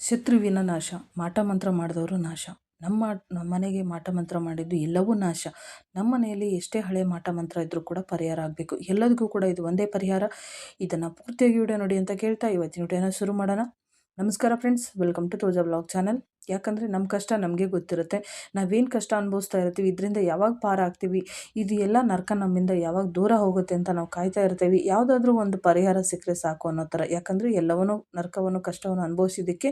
ಶತ್ರುವಿನ ನಾಶ, ಮಾಟಮಂತ್ರ ಮಾಡಿದವರು ನಾಶ. ನಮ್ಮ ಮನೆಗೆ ಮಾಟಮಂತ್ರ ಮಾಡಿದ್ದು ಎಲ್ಲವೂ ನಾಶ. ನಮ್ಮ ಮನೆಯಲ್ಲಿ ಎಷ್ಟೇ ಹಳೆ ಮಾಟಮಂತ್ರ ಇದ್ದರೂ ಕೂಡ ಪರಿಹಾರ ಆಗಬೇಕು. ಎಲ್ಲದಕ್ಕೂ ಕೂಡ ಇದು ಒಂದೇ ಪರಿಹಾರ. ಇದನ್ನು ಪೂರ್ತಿಯಾಗಿ ವಿಡಿಯೋ ನೋಡಿ ಅಂತ ಕೇಳ್ತಾ ಇವತ್ತಿನ ವಿಡಿಯೋನ ಶುರು ಮಾಡೋಣ. ನಮಸ್ಕಾರ ಫ್ರೆಂಡ್ಸ್, ವೆಲ್ಕಮ್ ಟು ತೋಜಾ ಬ್ಲಾಗ್ ಚಾನಲ್. ಯಾಕಂದರೆ ನಮ್ಮ ಕಷ್ಟ ನಮಗೆ ಗೊತ್ತಿರುತ್ತೆ. ನಾವೇನು ಕಷ್ಟ ಅನುಭವಿಸ್ತಾ ಇರ್ತೀವಿ, ಇದರಿಂದ ಯಾವಾಗ ಪಾರ ಆಗ್ತೀವಿ, ಇದು ಎಲ್ಲ ನರಕ ನಮ್ಮಿಂದ ಯಾವಾಗ ದೂರ ಹೋಗುತ್ತೆ ಅಂತ ನಾವು ಕಾಯ್ತಾ ಇರ್ತೀವಿ. ಯಾವುದಾದ್ರೂ ಒಂದು ಪರಿಹಾರ ಸಿಕ್ಕರೆ ಸಾಕು ಅನ್ನೋ ಥರ. ಯಾಕಂದರೆ ಎಲ್ಲವನ್ನೂ ನರಕವನ್ನು ಕಷ್ಟವನ್ನು ಅನುಭವಿಸಿದ್ದಕ್ಕೆ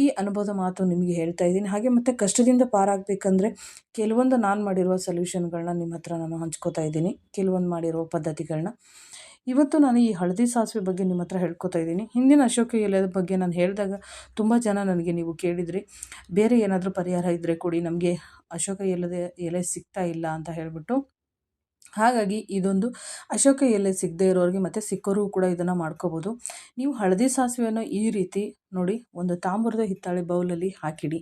ಈ ಅನುಭವದ ಮಾತು ನಿಮಗೆ ಹೇಳ್ತಾ ಇದ್ದೀನಿ. ಹಾಗೆ ಮತ್ತು ಕಷ್ಟದಿಂದ ಪಾರಾಗಬೇಕಂದ್ರೆ ಕೆಲವೊಂದು ನಾನು ಮಾಡಿರುವ ಸೊಲ್ಯೂಷನ್ಗಳನ್ನ ನಿಮ್ಮ ಹತ್ರ ನಾನು ಹಂಚ್ಕೋತಾ ಇದ್ದೀನಿ, ಕೆಲವೊಂದು ಮಾಡಿರುವ ಪದ್ಧತಿಗಳನ್ನ. ಇವತ್ತು ನಾನು ಈ ಹಳದಿ ಸಾಸಿವೆ ಬಗ್ಗೆ ನಿಮ್ಮ ಹತ್ರ ಹೇಳ್ಕೊತಾ ಇದ್ದೀನಿ. ಹಿಂದಿನ ಅಶೋಕ ಎಲೆದ ಬಗ್ಗೆ ನಾನು ಹೇಳಿದಾಗ ತುಂಬ ಜನ ನನಗೆ ನೀವು ಕೇಳಿದ್ರಿ, ಬೇರೆ ಏನಾದರೂ ಪರಿಹಾರ ಇದ್ದರೆ ಕೊಡಿ, ನಮಗೆ ಅಶೋಕ ಎಲೆ ಸಿಗ್ತಾ ಇಲ್ಲ ಅಂತ ಹೇಳಿಬಿಟ್ಟು. ಹಾಗಾಗಿ ಇದೊಂದು ಅಶೋಕ ಎಲೆ ಸಿಗದೇ ಇರೋರಿಗೆ ಮತ್ತು ಸಿಕ್ಕೋರು ಕೂಡ ಇದನ್ನು ಮಾಡ್ಕೋಬೋದು. ನೀವು ಹಳದಿ ಸಾಸಿವೆಯನ್ನು ಈ ರೀತಿ ನೋಡಿ, ಒಂದು ತಾಮ್ರದ ಹಿತ್ತಾಳೆ ಬೌಲಲ್ಲಿ ಹಾಕಿಡಿ.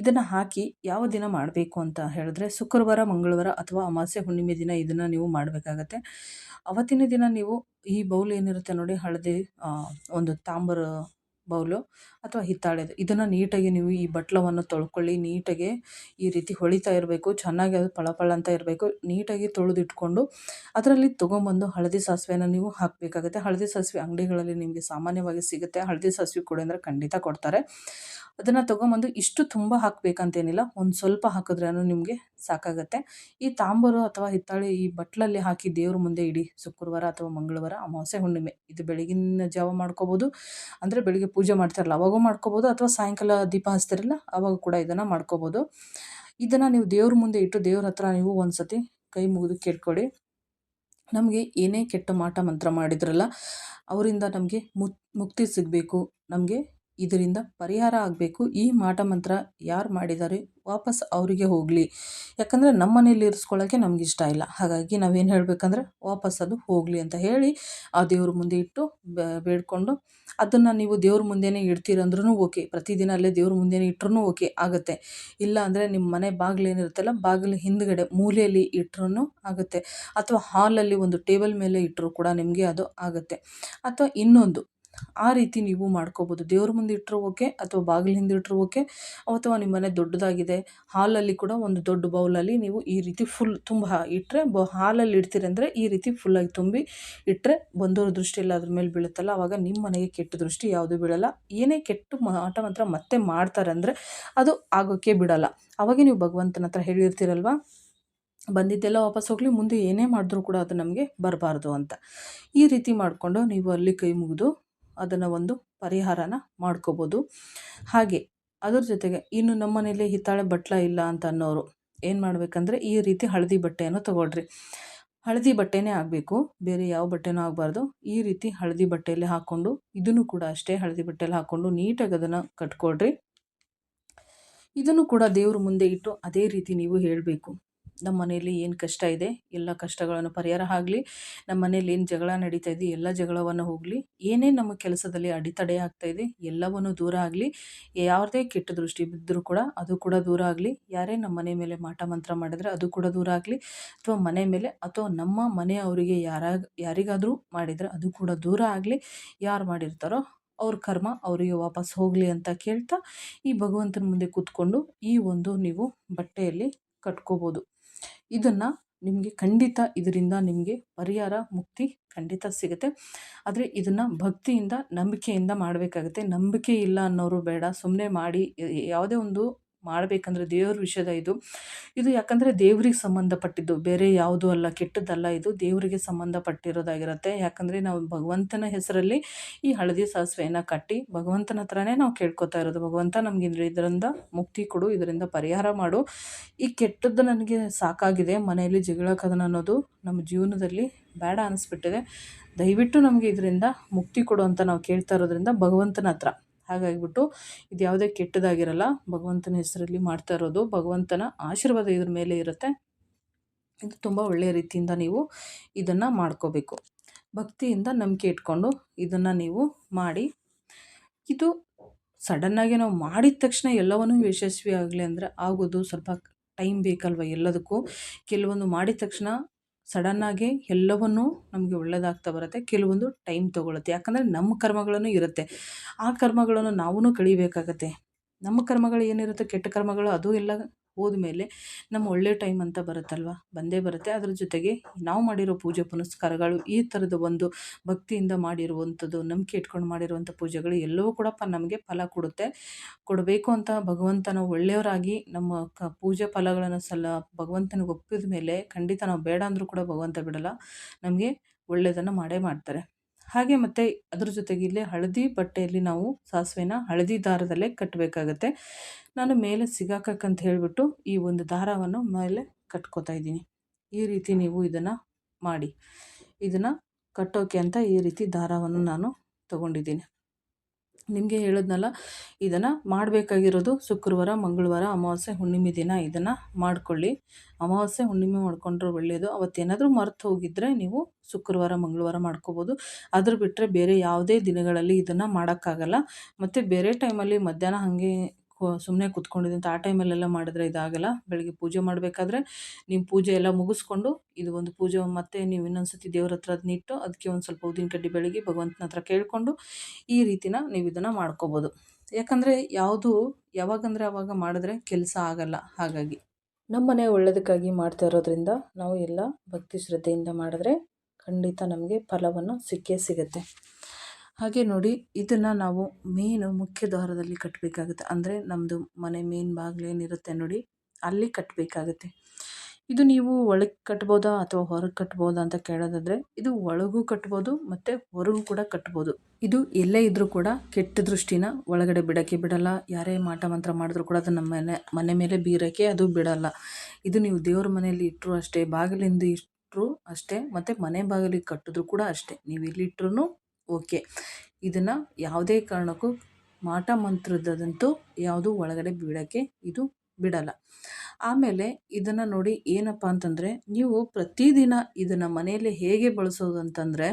ಇದನ್ನು ಹಾಕಿ ಯಾವ ದಿನ ಮಾಡಬೇಕು ಅಂತ ಹೇಳಿದ್ರೆ ಶುಕ್ರವಾರ, ಮಂಗಳವಾರ ಅಥವಾ ಅಮಾವಾಸ್ಯೆ ಹುಣ್ಣಿಮೆ ದಿನ ಇದನ್ನು ನೀವು ಮಾಡಬೇಕಾಗತ್ತೆ. ಅವತ್ತಿನ ದಿನ ನೀವು ಈ ಬೌಲ್ ಏನಿರುತ್ತೆ ನೋಡಿ, ಹಳದಿ ಒಂದು ತಾಮ್ರ ಬೌಲು ಅಥವಾ ಹಿತ್ತಾಳೆದು, ಇದನ್ನು ನೀಟಾಗಿ ನೀವು ಈ ಬಟ್ಲವನ್ನು ತೊಳ್ಕೊಳ್ಳಿ. ನೀಟಾಗಿ ಈ ರೀತಿ ಹೊಳಿತಾ ಇರಬೇಕು, ಚೆನ್ನಾಗಿ ಅದು ಪಳಪಳ ಅಂತ ಇರಬೇಕು. ನೀಟಾಗಿ ತೊಳೆದಿಟ್ಕೊಂಡು ಅದರಲ್ಲಿ ತೊಗೊಂಬಂದು ಹಳದಿ ಸಾಸಿವೆನ ನೀವು ಹಾಕಬೇಕಾಗುತ್ತೆ. ಹಳದಿ ಸಾಸಿವೆ ಅಂಗಡಿಗಳಲ್ಲಿ ನಿಮಗೆ ಸಾಮಾನ್ಯವಾಗಿ ಸಿಗುತ್ತೆ. ಹಳದಿ ಸಾಸಿವೆ ಕೊಡಿ ಅಂದರೆ ಖಂಡಿತ ಕೊಡ್ತಾರೆ. ಅದನ್ನು ತೊಗೊಂಬಂದು ಇಷ್ಟು ತುಂಬ ಹಾಕಬೇಕಂತೇನಿಲ್ಲ, ಒಂದು ಸ್ವಲ್ಪ ಹಾಕಿದ್ರೂ ನಿಮಗೆ ಸಾಕಾಗುತ್ತೆ. ಈ ತಾಂಬೂರು ಅಥವಾ ಹಿತ್ತಾಳೆ ಈ ಬಟ್ಲಲ್ಲಿ ಹಾಕಿ ದೇವ್ರ ಮುಂದೆ ಇಡಿ. ಶುಕ್ರವಾರ ಅಥವಾ ಮಂಗಳವಾರ, ಅಮಾವಾಸ್ಯೆ ಹುಣ್ಣಿಮೆ ಇದು ಬೆಳಗಿನ ಜಾವ ಮಾಡ್ಕೋಬೋದು. ಅಂದರೆ ಬೆಳಿಗ್ಗೆ ಪೂಜೆ ಮಾಡ್ತಾರಲ್ಲ ಅವಾಗೂ ಮಾಡ್ಕೋಬೋದು, ಅಥವಾ ಸಾಯಂಕಾಲ ದೀಪ ಹಚ್ತಿರಲ್ಲ ಅವಾಗ ಕೂಡ ಇದನ್ನು ಮಾಡ್ಕೋಬೋದು. ಇದನ್ನು ನೀವು ದೇವ್ರ ಮುಂದೆ ಇಟ್ಟು ದೇವ್ರ ಹತ್ರ ನೀವು ಒಂದು ಸತಿ ಕೈ ಮುಗಿದು ಕೇಳ್ಕೊಳ್ಳಿ. ನಮಗೆ ಏನೇ ಕೆಟ್ಟ ಮಾಟ ಮಂತ್ರ ಮಾಡಿದ್ರಲ್ಲ ಅವರಿಂದ ನಮಗೆ ಮುಕ್ತಿ ಸಿಗಬೇಕು, ನಮಗೆ ಇದರಿಂದ ಪರಿಹಾರ ಆಗಬೇಕು. ಈ ಮಾಟ ಮಂತ್ರ ಯಾರು ಮಾಡಿದ್ದಾರೆ ವಾಪಸ್ ಅವರಿಗೆ ಹೋಗಲಿ. ಯಾಕಂದರೆ ನಮ್ಮ ಮನೇಲಿ ಇರಿಸ್ಕೊಳ್ಳೋಕ್ಕೆ ನಮ್ಗೆ ಇಷ್ಟ ಇಲ್ಲ. ಹಾಗಾಗಿ ನಾವೇನು ಹೇಳಬೇಕಂದ್ರೆ ವಾಪಸ್ ಅದು ಹೋಗಲಿ ಅಂತ ಹೇಳಿ ಆ ದೇವ್ರ ಮುಂದೆ ಇಟ್ಟು ಬೇಡ್ಕೊಂಡು, ಅದನ್ನು ನೀವು ದೇವ್ರ ಮುಂದೆನೇ ಇಡ್ತೀರಂದ್ರೂ ಓಕೆ, ಪ್ರತಿದಿನ ಅಲ್ಲೇ ದೇವ್ರ ಮುಂದೆನೇ ಇಟ್ಟರೂ ಓಕೆ ಆಗುತ್ತೆ. ಇಲ್ಲ ಅಂದರೆ ನಿಮ್ಮ ಮನೆ ಬಾಗಿಲು ಏನಿರುತ್ತಲ್ಲ, ಬಾಗಿಲು ಹಿಂದ್ಗಡೆ ಮೂಲೆಯಲ್ಲಿ ಇಟ್ಟರೂ ಆಗುತ್ತೆ, ಅಥವಾ ಹಾಲಲ್ಲಿ ಒಂದು ಟೇಬಲ್ ಮೇಲೆ ಇಟ್ಟರೂ ಕೂಡ ನಿಮಗೆ ಅದು ಆಗುತ್ತೆ. ಅಥವಾ ಇನ್ನೊಂದು ಆ ರೀತಿ ನೀವು ಮಾಡ್ಕೋಬೋದು. ದೇವ್ರ ಮುಂದೆ ಇಟ್ಟರು ಓಕೆ, ಅಥವಾ ಬಾಗಿಲು ಹಿಂದೆ ಇಟ್ಟರು ಓಕೆ, ಅಥವಾ ನಿಮ್ಮ ಮನೆ ದೊಡ್ಡದಾಗಿದೆ ಹಾಲಲ್ಲಿ ಕೂಡ ಒಂದು ದೊಡ್ಡ ಬೌಲಲ್ಲಿ ನೀವು ಈ ರೀತಿ ಫುಲ್ ತುಂಬ ಇಟ್ಟರೆ, ಹಾಲಲ್ಲಿ ಇಡ್ತೀರಂದರೆ ಈ ರೀತಿ ಫುಲ್ಲಾಗಿ ತುಂಬಿ ಇಟ್ಟರೆ ಬಂದೋರ ದೃಷ್ಟಿ ಎಲ್ಲ ಅದ್ರ ಮೇಲೆ ಬೀಳುತ್ತಲ್ಲ, ಆವಾಗ ನಿಮ್ಮ ಮನೆಗೆ ಕೆಟ್ಟ ದೃಷ್ಟಿ ಯಾವುದೂ ಬೀಳಲ್ಲ. ಏನೇ ಕೆಟ್ಟ ಮಾಟ ಮಂತ್ರ ಮತ್ತೆ ಮಾಡ್ತಾರೆ ಅಂದರೆ ಅದು ಆಗೋಕ್ಕೆ ಬಿಡಲ್ಲ. ಅವಾಗ ನೀವು ಭಗವಂತನ ಹತ್ರ ಹೇಳಿರ್ತೀರಲ್ವ, ಬಂದಿದ್ದೆಲ್ಲ ವಾಪಸ್ ಹೋಗಲಿ, ಮುಂದೆ ಏನೇ ಮಾಡಿದ್ರೂ ಕೂಡ ಅದು ನಮಗೆ ಬರಬಾರ್ದು ಅಂತ. ಈ ರೀತಿ ಮಾಡಿಕೊಂಡು ನೀವು ಅಲ್ಲಿ ಕೈ ಮುಗಿದು ಅದನ್ನು ಒಂದು ಪರಿಹಾರನ ಮಾಡ್ಕೋಬೋದು. ಹಾಗೆ ಅದ್ರ ಜೊತೆಗೆ ಇನ್ನು ನಮ್ಮ ಮನೇಲಿ ಹಿತ್ತಾಳೆ ಬಟ್ಲ ಇಲ್ಲ ಅಂತ ಅನ್ನೋರು ಏನು ಮಾಡಬೇಕಂದ್ರೆ, ಈ ರೀತಿ ಹಳದಿ ಬಟ್ಟೆಯನ್ನು ತೊಗೊಳ್ರಿ. ಹಳದಿ ಬಟ್ಟೆನೇ ಆಗಬೇಕು, ಬೇರೆ ಯಾವ ಬಟ್ಟೆನೂ ಆಗಬಾರ್ದು. ಈ ರೀತಿ ಹಳದಿ ಬಟ್ಟೆಯಲ್ಲಿ ಹಾಕ್ಕೊಂಡು, ಇದನ್ನು ಕೂಡ ಅಷ್ಟೇ ಹಳದಿ ಬಟ್ಟೆಯಲ್ಲಿ ಹಾಕ್ಕೊಂಡು ನೀಟಾಗಿ ಅದನ್ನು ಕಟ್ಕೊಳ್ರಿ. ಇದನ್ನು ಕೂಡ ದೇವ್ರ ಮುಂದೆ ಇಟ್ಟು ಅದೇ ರೀತಿ ನೀವು ಹೇಳಬೇಕು, ನಮ್ಮ ಮನೆಯಲ್ಲಿ ಏನು ಕಷ್ಟ ಇದೆ ಎಲ್ಲ ಕಷ್ಟಗಳನ್ನು ಪರಿಹಾರ ಆಗಲಿ, ನಮ್ಮ ಮನೇಲಿ ಏನು ಜಗಳ ನಡೀತಾ ಇದೆ ಎಲ್ಲ ಜಗಳವನ್ನು ಹೋಗಲಿ, ಏನೇ ನಮ್ಮ ಕೆಲಸದಲ್ಲಿ ಅಡೆತಡೆ ಆಗ್ತಾಯಿದೆ ಎಲ್ಲವನ್ನು ದೂರ ಆಗಲಿ, ಯಾವುದೇ ಕೆಟ್ಟ ದೃಷ್ಟಿ ಬಿದ್ದರೂ ಕೂಡ ಅದು ಕೂಡ ದೂರ ಆಗಲಿ, ಯಾರೇ ನಮ್ಮ ಮನೆ ಮೇಲೆ ಮಾಟ ಮಂತ್ರ ಮಾಡಿದರೆ ಅದು ಕೂಡ ದೂರ ಆಗಲಿ, ಅಥವಾ ಮನೆ ಮೇಲೆ ಅಥವಾ ನಮ್ಮ ಮನೆಯವರಿಗೆ ಯಾರಿಗಾದರೂ ಮಾಡಿದರೆ ಅದು ಕೂಡ ದೂರ ಆಗಲಿ, ಯಾರು ಮಾಡಿರ್ತಾರೋ ಅವ್ರ ಕರ್ಮ ಅವರಿಗೆ ವಾಪಸ್ ಹೋಗಲಿ ಅಂತ ಕೇಳ್ತಾ ಈ ಭಗವಂತನ ಮುಂದೆ ಕೂತ್ಕೊಂಡು ಈ ಒಂದು ನೀವು ಬಟ್ಟೆಯಲ್ಲಿ ಕಟ್ಕೋಬೋದು. ಇದನ್ನು ನಿಮಗೆ ಖಂಡಿತ ಇದರಿಂದ ನಿಮಗೆ ಪರಿಹಾರ ಮುಕ್ತಿ ಖಂಡಿತ ಸಿಗುತ್ತೆ. ಆದರೆ ಇದನ್ನು ಭಕ್ತಿಯಿಂದ ನಂಬಿಕೆಯಿಂದ ಮಾಡಬೇಕಾಗುತ್ತೆ. ನಂಬಿಕೆ ಇಲ್ಲ ಅನ್ನೋರು ಬೇಡ, ಸುಮ್ಮನೆ ಮಾಡಿ. ಯಾವುದೇ ಒಂದು ಮಾಡಬೇಕಂದ್ರೆ ದೇವ್ರ ವಿಷಯದ ಇದು ಯಾಕಂದರೆ ದೇವ್ರಿಗೆ ಸಂಬಂಧಪಟ್ಟಿದ್ದು, ಬೇರೆ ಯಾವುದೂ ಅಲ್ಲ, ಕೆಟ್ಟದ್ದಲ್ಲ. ಇದು ದೇವರಿಗೆ ಸಂಬಂಧಪಟ್ಟಿರೋದಾಗಿರುತ್ತೆ. ಯಾಕಂದರೆ ನಾವು ಭಗವಂತನ ಹೆಸರಲ್ಲಿ ಈ ಹಳದಿ ಸಾಸಿವೆಯನ್ನು ಕಟ್ಟಿ ಭಗವಂತನ ಹತ್ರನೇ ನಾವು ಕೇಳ್ಕೊತಾ ಇರೋದು, ಭಗವಂತ ನಮಗೆ ಇದರಿಂದ ಮುಕ್ತಿ ಕೊಡು, ಇದರಿಂದ ಪರಿಹಾರ ಮಾಡು. ಈ ಕೆಟ್ಟದ್ದು ನನಗೆ ಸಾಕಾಗಿದೆ, ಮನೆಯಲ್ಲಿ ಜಗಳ ಕದನ ಅನ್ನೋದು ನಮ್ಮ ಜೀವನದಲ್ಲಿ ಬೇಡ ಅನಿಸ್ಬಿಟ್ಟಿದೆ, ದಯವಿಟ್ಟು ನಮಗೆ ಇದರಿಂದ ಮುಕ್ತಿ ಕೊಡು ಅಂತ ನಾವು ಕೇಳ್ತಾ ಇರೋದ್ರಿಂದ ಭಗವಂತನ ಹತ್ರ. ಹಾಗಾಗಿಬಿಟ್ಟು ಇದು ಯಾವುದೇ ಕೆಟ್ಟದಾಗಿರಲ್ಲ, ಭಗವಂತನ ಹೆಸರಲ್ಲಿ ಮಾಡ್ತಾ ಇರೋದು, ಭಗವಂತನ ಆಶೀರ್ವಾದ ಇದ್ರ ಮೇಲೆ ಇರುತ್ತೆ. ಇದು ತುಂಬ ಒಳ್ಳೆಯ ರೀತಿಯಿಂದ ನೀವು ಇದನ್ನು ಮಾಡ್ಕೋಬೇಕು. ಭಕ್ತಿಯಿಂದ ನಂಬಿಕೆ ಇಟ್ಕೊಂಡು ಇದನ್ನು ನೀವು ಮಾಡಿ. ಇದು ಸಡನ್ನಾಗಿ ನಾವು ಮಾಡಿದ ತಕ್ಷಣ ಎಲ್ಲವನ್ನೂ ಯಶಸ್ವಿ ಆಗಲಿ ಅಂದರೆ ಆಗೋದು ಸ್ವಲ್ಪ ಟೈಮ್ ಬೇಕಲ್ವ ಎಲ್ಲದಕ್ಕೂ. ಕೆಲವೊಂದು ಮಾಡಿದ ತಕ್ಷಣ ಸಡನ್ನಾಗಿ ಎಲ್ಲವನ್ನೂ ನಮಗೆ ಒಳ್ಳೆಯದಾಗ್ತಾ ಬರುತ್ತೆ. ಕೆಲವೊಂದು ಟೈಮ್ ತೊಗೊಳುತ್ತೆ. ಯಾಕಂದರೆ ನಮ್ಮ ಕರ್ಮಗಳನ್ನು ಇರುತ್ತೆ. ಆ ಕರ್ಮಗಳನ್ನು ನಾವೂ ಕಳೀಬೇಕಾಗತ್ತೆ. ನಮ್ಮ ಕರ್ಮಗಳು ಏನಿರುತ್ತೆ, ಕೆಟ್ಟ ಕರ್ಮಗಳು ಅದು ಎಲ್ಲ ಹೋದ್ಮೇಲೆ ನಮ್ಮ ಒಳ್ಳೆ ಟೈಮ್ ಅಂತ ಬರುತ್ತಲ್ವ, ಬಂದೇ ಬರುತ್ತೆ. ಅದ್ರ ಜೊತೆಗೆ ನಾವು ಮಾಡಿರೋ ಪೂಜೆ ಪುನಸ್ಕಾರಗಳು, ಈ ಥರದ ಒಂದು ಭಕ್ತಿಯಿಂದ ಮಾಡಿರುವಂಥದ್ದು, ನಂಬಿಕೆ ಇಟ್ಕೊಂಡು ಮಾಡಿರುವಂಥ ಪೂಜೆಗಳು ಎಲ್ಲವೂ ಕೂಡ ನಮಗೆ ಫಲ ಕೊಡುತ್ತೆ. ಕೊಡಬೇಕು ಅಂತ ಭಗವಂತನ ಒಳ್ಳೆಯವರಾಗಿ ನಮ್ಮ ಪೂಜೆ ಫಲಗಳನ್ನು ಭಗವಂತನಿಗೆ ಒಪ್ಪಿದ ಮೇಲೆ ಖಂಡಿತ ನಾವು ಬೇಡ ಅಂದರೂ ಕೂಡ ಭಗವಂತ ಬಿಡಲ್ಲ. ನಮಗೆ ಒಳ್ಳೆಯದನ್ನು ಮಾಡೇ ಮಾಡ್ತಾರೆ. ಹಾಗೆ ಮತ್ತು ಅದ್ರ ಜೊತೆಗೆ ಇಲ್ಲೇ ಹಳದಿ ಬಟ್ಟೆಯಲ್ಲಿ ನಾವು ಸಾಸಿವೆನ ಹಳದಿ ದಾರದಲ್ಲೇ ಕಟ್ಟಬೇಕಾಗತ್ತೆ. ನಾನು ಮೇಲೆ ಸಿಗಾಕಕ್ಕಂತ ಹೇಳಿಬಿಟ್ಟು ಈ ಒಂದು ದಾರವನ್ನು ಮೇಲೆ ಕಟ್ಕೋತಾ ಇದ್ದೀನಿ. ಈ ರೀತಿ ನೀವು ಇದನ್ನು ಮಾಡಿ. ಇದನ್ನು ಕಟ್ಟೋಕೆ ಅಂತ ಈ ರೀತಿ ದಾರವನ್ನು ನಾನು ತಗೊಂಡಿದ್ದೀನಿ. ನಿಮಗೆ ಹೇಳಿದ್ನಲ್ಲ, ಇದನ್ನು ಮಾಡಬೇಕಾಗಿರೋದು ಶುಕ್ರವಾರ, ಮಂಗಳವಾರ, ಅಮಾವಾಸ್ಯೆ, ಹುಣ್ಣಿಮೆ ದಿನ ಇದನ್ನು ಮಾಡಿಕೊಳ್ಳಿ. ಅಮಾವಾಸ್ಯೆ, ಹುಣ್ಣಿಮೆ ಮಾಡ್ಕೊಂಡ್ರೆ ಒಳ್ಳೆಯದು. ಅವತ್ತೇನಾದರೂ ಮರೆತು ಹೋಗಿದ್ದರೆ ನೀವು ಶುಕ್ರವಾರ, ಮಂಗಳವಾರ ಮಾಡ್ಕೋಬೋದು. ಅದ್ರ ಬಿಟ್ಟರೆ ಬೇರೆ ಯಾವುದೇ ದಿನಗಳಲ್ಲಿ ಇದನ್ನು ಮಾಡೋಕ್ಕಾಗಲ್ಲ. ಮತ್ತು ಬೇರೆ ಟೈಮಲ್ಲಿ ಮಧ್ಯಾಹ್ನ ಹಾಗೆ ಸುಮ್ಮನೆ ಕೂತ್ಕೊಂಡಿದ್ದಂಥ ಆ ಟೈಮಲ್ಲೆಲ್ಲ ಮಾಡಿದ್ರೆ ಇದಾಗಲ್ಲ. ಬೆಳಗ್ಗೆ ಪೂಜೆ ಮಾಡಬೇಕಾದ್ರೆ ನೀವು ಪೂಜೆ ಎಲ್ಲ ಮುಗಿಸ್ಕೊಂಡು ಇದು ಒಂದು ಪೂಜೆ ಮತ್ತೆ ನೀವು ಇನ್ನೊಂದು ಸತಿ ದೇವ್ರ ಹತ್ರ ಅದನ್ನಿಟ್ಟು ಅದಕ್ಕೆ ಒಂದು ಸ್ವಲ್ಪ ಊದಿನ ಕಡ್ಡಿ ಬೆಳಗಿ ಭಗವಂತನ ಹತ್ರ ಕೇಳಿಕೊಂಡು ಈ ರೀತಿನ ನೀವು ಇದನ್ನು ಮಾಡ್ಕೋಬೋದು. ಯಾಕಂದರೆ ಯಾವಾಗಂದರೆ ಆವಾಗ ಮಾಡಿದ್ರೆ ಕೆಲಸ ಆಗಲ್ಲ. ಹಾಗಾಗಿ ನಮ್ಮ ಮನೆ ಒಳ್ಳೆಯದಕ್ಕಾಗಿ ಮಾಡ್ತಾ ಇರೋದ್ರಿಂದ ನಾವು ಎಲ್ಲ ಭಕ್ತಿ ಶ್ರದ್ಧೆಯಿಂದ ಮಾಡಿದ್ರೆ ಖಂಡಿತ ನಮಗೆ ಫಲವನ್ನು ಸಿಕ್ಕೇ ಸಿಗುತ್ತೆ. ಹಾಗೆ ನೋಡಿ, ಇದನ್ನು ನಾವು ಮುಖ್ಯ ದ್ವಾರದಲ್ಲಿ ಕಟ್ಟಬೇಕಾಗುತ್ತೆ. ಅಂದರೆ ನಮ್ಮದು ಮನೆ ಮೇನ್ ಬಾಗಿಲೇನಿರುತ್ತೆ ನೋಡಿ, ಅಲ್ಲಿ ಕಟ್ಟಬೇಕಾಗುತ್ತೆ. ಇದು ನೀವು ಒಳಗೆ ಕಟ್ಬೋದಾ ಅಥವಾ ಹೊರಗೆ ಕಟ್ಬೋದಾ ಅಂತ ಕೇಳೋದಾದರೆ, ಇದು ಒಳಗೂ ಕಟ್ಬೋದು ಮತ್ತು ಹೊರಗೂ ಕೂಡ ಕಟ್ಬೋದು. ಇದು ಎಲ್ಲೇ ಇದ್ದರೂ ಕೂಡ ಕೆಟ್ಟ ದೃಷ್ಟಿನ ಒಳಗಡೆ ಬಿಡೋಕ್ಕೆ ಬಿಡಲ್ಲ. ಯಾರೇ ಮಾಟ ಮಂತ್ರ ಮಾಡಿದ್ರು ಕೂಡ ಅದು ನಮ್ಮ ಮನೆ ಮೇಲೆ ಬೀರೋಕ್ಕೆ ಅದು ಬಿಡಲ್ಲ. ಇದು ನೀವು ದೇವ್ರ ಮನೆಯಲ್ಲಿ ಇಟ್ಟರು ಅಷ್ಟೇ, ಬಾಗಿಲಿಂದ ಇಟ್ಟರು ಅಷ್ಟೇ, ಮತ್ತು ಮನೆ ಬಾಗಿಲಿಗೆ ಕಟ್ಟಿದ್ರು ಕೂಡ ಅಷ್ಟೇ. ನೀವು ಎಲ್ಲಿಟ್ರೂ ಓಕೆ. ಇದನ್ನು ಯಾವುದೇ ಕಾರಣಕ್ಕೂ ಮಾಟ ಮಂತ್ರದಂತೂ ಯಾವುದು ಒಳಗಡೆ ಬೀಳೋಕ್ಕೆ ಇದು ಬಿಡಲ್ಲ. ಆಮೇಲೆ ಇದನ್ನು ನೋಡಿ ಏನಪ್ಪ ಅಂತಂದರೆ, ನೀವು ಪ್ರತಿದಿನ ಇದನ್ನು ಮನೆಯಲ್ಲಿ ಹೇಗೆ ಬಳಸೋದು ಅಂತಂದರೆ,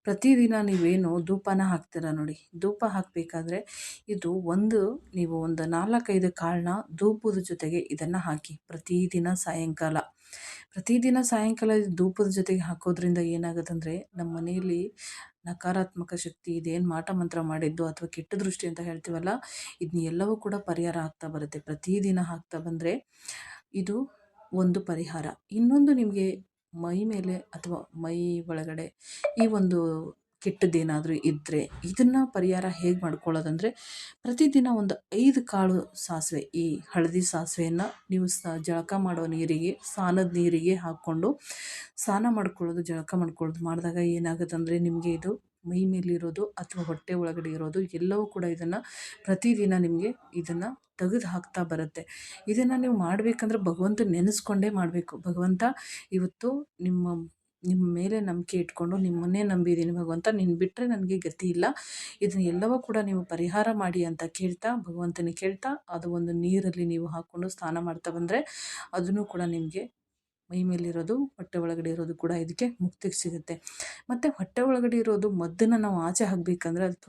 ಪ್ರತಿದಿನ ನೀವೇನು ಧೂಪನ ಹಾಕ್ತೀರ ನೋಡಿ, ಧೂಪ ಹಾಕಬೇಕಾದ್ರೆ ನೀವು ಒಂದು 4-5 ಕಾಳನ್ನ ಧೂಪದ ಜೊತೆಗೆ ಇದನ್ನು ಹಾಕಿ ಪ್ರತಿದಿನ ಸಾಯಂಕಾಲ ಧೂಪದ ಜೊತೆಗೆ ಹಾಕೋದ್ರಿಂದ ಏನಾಗುತ್ತಂದರೆ, ನಮ್ಮ ಮನೆಯಲ್ಲಿ ನಕಾರಾತ್ಮಕ ಶಕ್ತಿ ಇದೇನು ಮಾಟ ಮಂತ್ರ ಮಾಡಿದ್ದು ಅಥವಾ ಕೆಟ್ಟ ದೃಷ್ಟಿ ಅಂತ ಹೇಳ್ತೀವಲ್ಲ, ಇದನ್ನೆಲ್ಲವೂ ಕೂಡ ಪರಿಹಾರ ಆಗ್ತಾ ಬರುತ್ತೆ. ಪ್ರತಿದಿನ ಹಾಕ್ತಾ ಬಂದರೆ ಇದು ಒಂದು ಪರಿಹಾರ. ಇನ್ನೊಂದು, ನಿಮಗೆ ಮೈ ಮೇಲೆ ಅಥವಾ ಮೈ ಒಳಗಡೆ ಈ ಒಂದು ಕೆಟ್ಟದ್ದೇನಾದರೂ ಇದ್ದರೆ ಇದನ್ನು ಪರಿಹಾರ ಹೇಗೆ ಮಾಡ್ಕೊಳ್ಳೋದಂದರೆ, ಪ್ರತಿದಿನ ಒಂದು 5 ಕಾಳು ಸಾಸಿವೆ, ಈ ಹಳದಿ ಸಾಸಿವೆಯನ್ನು ನೀವು ಜಳಕ ಮಾಡೋ ನೀರಿಗೆ, ಸ್ನಾನದ ನೀರಿಗೆ ಹಾಕ್ಕೊಂಡು ಸ್ನಾನ ಮಾಡ್ಕೊಳ್ಳೋದು, ಜಳಕ ಮಾಡ್ಕೊಳ್ಳೋದು ಮಾಡಿದಾಗ ಏನಾಗುತ್ತಂದರೆ, ನಿಮಗೆ ಇದು ಮೈ ಮೇಲಿರೋದು ಅಥವಾ ಹೊಟ್ಟೆ ಒಳಗಡೆ ಇರೋದು ಎಲ್ಲವೂ ಕೂಡ ಇದನ್ನು ಪ್ರತಿದಿನ ನಿಮಗೆ ಇದನ್ನು ತೆಗೆದು ಹಾಕ್ತಾ ಬರುತ್ತೆ. ಇದನ್ನು ನೀವು ಮಾಡಬೇಕಂದ್ರೆ ಭಗವಂತ ನೆನೆಸ್ಕೊಂಡೇ ಮಾಡಬೇಕು. ಭಗವಂತ, ಇವತ್ತು ನಿಮ್ಮ ಮೇಲೆ ನಂಬಿಕೆ ಇಟ್ಕೊಂಡು ನಿಮ್ಮನ್ನೇ ನಂಬಿದ್ದೀನಿ ಭಗವಂತ, ನೀನು ಬಿಟ್ಟರೆ ನನಗೆ ಗತಿ ಇಲ್ಲ, ಇದನ್ನೆಲ್ಲವೂ ಕೂಡ ನೀವು ಪರಿಹಾರ ಮಾಡಿ ಅಂತ ಕೇಳ್ತಾ, ಭಗವಂತನಿಗೆ ಕೇಳ್ತಾ, ಅದು ಒಂದು ನೀರಲ್ಲಿ ನೀವು ಹಾಕ್ಕೊಂಡು ಸ್ನಾನ ಮಾಡ್ತಾ ಬಂದರೆ ಅದನ್ನು ಕೂಡ ನಿಮಗೆ ಮೈ ಮೇಲಿರೋದು, ಹೊಟ್ಟೆ ಒಳಗಡೆ ಇರೋದು ಕೂಡ ಇದಕ್ಕೆ ಮುಕ್ತಿಗೆ ಸಿಗುತ್ತೆ. ಮತ್ತು ಹೊಟ್ಟೆ ಒಳಗಡೆ ಇರೋದು ಮದ್ದನ್ನು ನಾವು ಆಚೆ ಹಾಕಬೇಕಂದ್ರೆ ಅದಕ್ಕೆ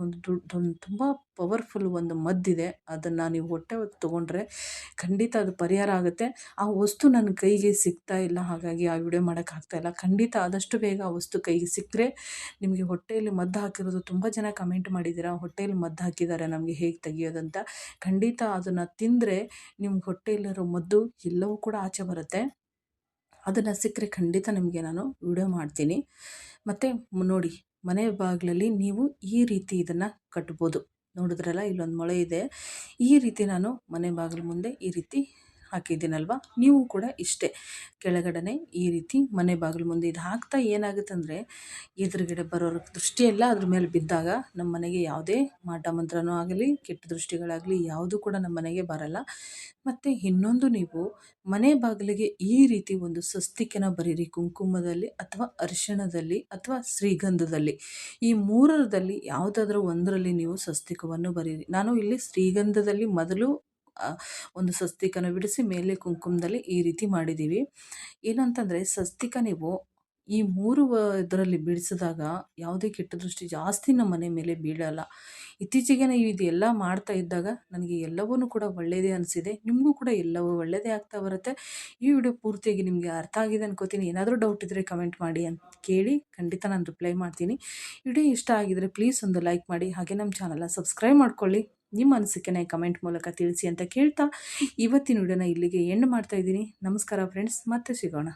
ತುಂಬ ಪವರ್ಫುಲ್ ಒಂದು ಮದ್ದಿದೆ. ಅದನ್ನು ನೀವು ಹೊಟ್ಟೆ ಒಳಗೆ ತೊಗೊಂಡ್ರೆ ಖಂಡಿತ ಅದು ಪರಿಹಾರ ಆಗುತ್ತೆ. ಆ ವಸ್ತು ನನ್ನ ಕೈಗೆ ಸಿಗ್ತಾ ಇಲ್ಲ, ಹಾಗಾಗಿ ಆ ವಿಡಿಯೋ ಮಾಡೋಕ್ಕಾಗ್ತಾಯಿಲ್ಲ. ಖಂಡಿತ ಆದಷ್ಟು ಬೇಗ ಆ ವಸ್ತು ಕೈಗೆ ಸಿಕ್ಕರೆ, ನಿಮಗೆ ಹೊಟ್ಟೆಯಲ್ಲಿ ಮದ್ದು ಹಾಕಿರೋದು ತುಂಬ ಜನ ಕಮೆಂಟ್ ಮಾಡಿದ್ದೀರಾ, ಹೊಟ್ಟೆಯಲ್ಲಿ ಮದ್ದು ಹಾಕಿದ್ದಾರೆ ನಮಗೆ ಹೇಗೆ ತೆಗಿಯೋದಂತ. ಖಂಡಿತ ಅದನ್ನು ತಿಂದರೆ ನಿಮ್ಮ ಹೊಟ್ಟೆಯಲ್ಲಿರೋ ಮದ್ದು ಎಲ್ಲವೂ ಕೂಡ ಆಚೆ ಬರುತ್ತೆ. ಅದನ್ನು ಸಿಕ್ಕರೆ ಖಂಡಿತ ನಿಮಗೆ ನಾನು ವಿಡಿಯೋ ಮಾಡ್ತೀನಿ. ಮತ್ತು ನೋಡಿ, ಮನೆ ಬಾಗಿಲಲ್ಲಿ ನೀವು ಈ ರೀತಿ ಇದನ್ನು ಕಟ್ಬೋದು. ನೋಡಿದ್ರಲ್ಲ, ಇಲ್ಲೊಂದು ಮೊಳೆ ಇದೆ. ಈ ರೀತಿ ನಾನು ಮನೆ ಬಾಗಿಲು ಮುಂದೆ ಈ ರೀತಿ ಹಾಕಿದ್ದೀನಲ್ವ, ನೀವು ಕೂಡ ಇಷ್ಟೇ ಕೆಳಗಡೆ ಈ ರೀತಿ ಮನೆ ಬಾಗಿಲು ಮುಂದೆ ಇದು ಹಾಕ್ತಾ ಏನಾಗುತ್ತಂದರೆ, ಎದುರುಗಡೆ ಬರೋರ ದೃಷ್ಟಿ ಎಲ್ಲ ಅದ್ರ ಮೇಲೆ ಬಿದ್ದಾಗ ನಮ್ಮ ಮನೆಗೆ ಯಾವುದೇ ಮಾಟ ಮಂತ್ರನೂ ಆಗಲಿ, ಕೆಟ್ಟ ದೃಷ್ಟಿಗಳಾಗಲಿ ಯಾವುದೂ ಕೂಡ ನಮ್ಮ ಮನೆಗೆ ಬರಲ್ಲ. ಮತ್ತು ಇನ್ನೊಂದು, ನೀವು ಮನೆ ಬಾಗಿಲಿಗೆ ಈ ರೀತಿ ಒಂದು ಸ್ವಸ್ತಿಕೆನ ಬರೀರಿ, ಕುಂಕುಮದಲ್ಲಿ ಅಥವಾ ಅರಿಶಿಣದಲ್ಲಿ ಅಥವಾ ಶ್ರೀಗಂಧದಲ್ಲಿ, ಈ ಮೂರರಲ್ಲಿ ಯಾವುದಾದ್ರೂ ಒಂದರಲ್ಲಿ ನೀವು ಸ್ವಸ್ತಿಕವನ್ನು ಬರೀರಿ. ನಾನು ಇಲ್ಲಿ ಶ್ರೀಗಂಧದಲ್ಲಿ ಮೊದಲು ಒಂದು ಸ್ವಸ್ತಿಕನ ಬಿಡಿಸಿ ಮೇಲೆ ಕುಂಕುಮದಲ್ಲಿ ಈ ರೀತಿ ಮಾಡಿದ್ದೀವಿ. ಏನಂತಂದರೆ, ಸ್ವಸ್ತಿಕ ನೀವು ಈ 3 ಇದರಲ್ಲಿ ಬಿಡಿಸಿದಾಗ ಯಾವುದೇ ಕೆಟ್ಟ ದೃಷ್ಟಿ ಜಾಸ್ತಿ ನಮ್ಮ ಮನೆ ಮೇಲೆ ಬೀಳಲ್ಲ. ಇತ್ತೀಚೆಗೆ ನಾನು ಇದೆಲ್ಲ ಮಾಡ್ತಾ ಇದ್ದಾಗ ನನಗೆ ಎಲ್ಲವೂ ಕೂಡ ಒಳ್ಳೆಯದೇ ಅನಿಸಿದೆ. ನಿಮಗೂ ಕೂಡ ಎಲ್ಲವೂ ಒಳ್ಳೆಯದೇ ಆಗ್ತಾ ಬರುತ್ತೆ. ಈ ವಿಡಿಯೋ ಪೂರ್ತಿಯಾಗಿ ನಿಮಗೆ ಅರ್ಥ ಆಗಿದೆ ಅನ್ಕೋತೀನಿ. ಏನಾದರೂ ಡೌಟ್ ಇದ್ದರೆ ಕಮೆಂಟ್ ಮಾಡಿ ಅಂತ ಕೇಳಿ ಖಂಡಿತ ನಾನು ರಿಪ್ಲೈ ಮಾಡ್ತೀನಿ. ವಿಡಿಯೋ ಇಷ್ಟ ಆಗಿದರೆ ಪ್ಲೀಸ್ ಒಂದು ಲೈಕ್ ಮಾಡಿ, ಹಾಗೆ ನಮ್ಮ ಚಾನಲ್ನ ಸಬ್ಸ್ಕ್ರೈಬ್ ಮಾಡ್ಕೊಳ್ಳಿ. ನಿಮ್ಮ ಅನಿಸಿಕೆನ ಕಮೆಂಟ್ ಮೂಲಕ ತಿಳಿಸಿ ಅಂತ ಕೇಳ್ತಾ ಇವತ್ತಿನ ವಿಡಿಯೋನ ಇಲ್ಲಿಗೆ ಎಂಡ್ ಮಾಡ್ತಾ ಇದ್ದೀನಿ. ನಮಸ್ಕಾರ ಫ್ರೆಂಡ್ಸ್, ಮತ್ತೆ ಸಿಗೋಣ.